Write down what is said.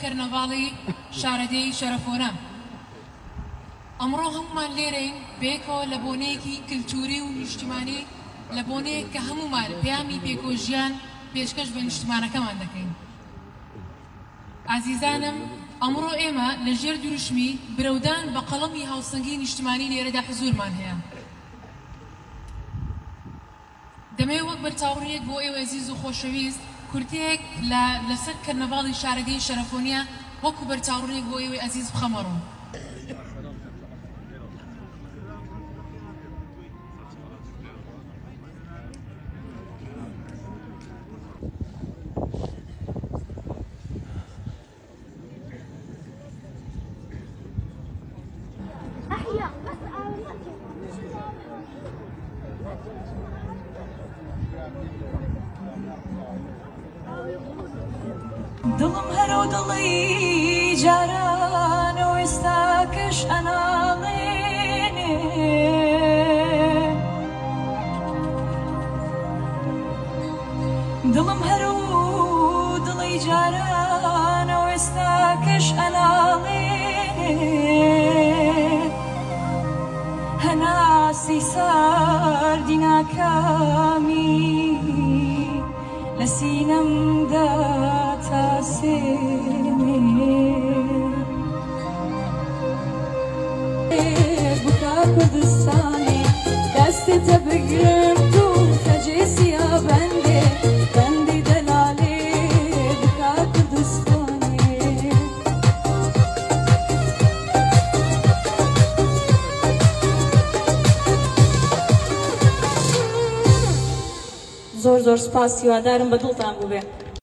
كرنفالي شاردي شرفونا أمره هم ليرين بيكو لبونيكي كلتوري واجتماعي لبونيك كهمو مال بيامي بيكو جيان بيشكش بين اجتماعنا كمان دكين عزيزانم أمره إيما لجير دروشمي برودان بقلمي هاوسنجين اجتماعي ليردا حضور مان هيا دمي وقت برتاوريك بو إيو عزيز وخوشويز كرتيك لسر كرنفالي شاردي شرفونيا وكو برتاوريك بو إيو عزيز بخمرون دڵم هەرۆ دڵی جارانە وێستاکەش ئەناڵێنێ دڵم هەرۆ دڵی جارانە وێستاکەش ئەناڵێنێ هەناسی ساردی ناکامی لە سینەمدا بكا كردستاني دستي تبقرم تو خجيسي يا بندي بندي دلالي بكا كردستاني زۆر سپاس هیوادارم بە دڵتان بووبێ.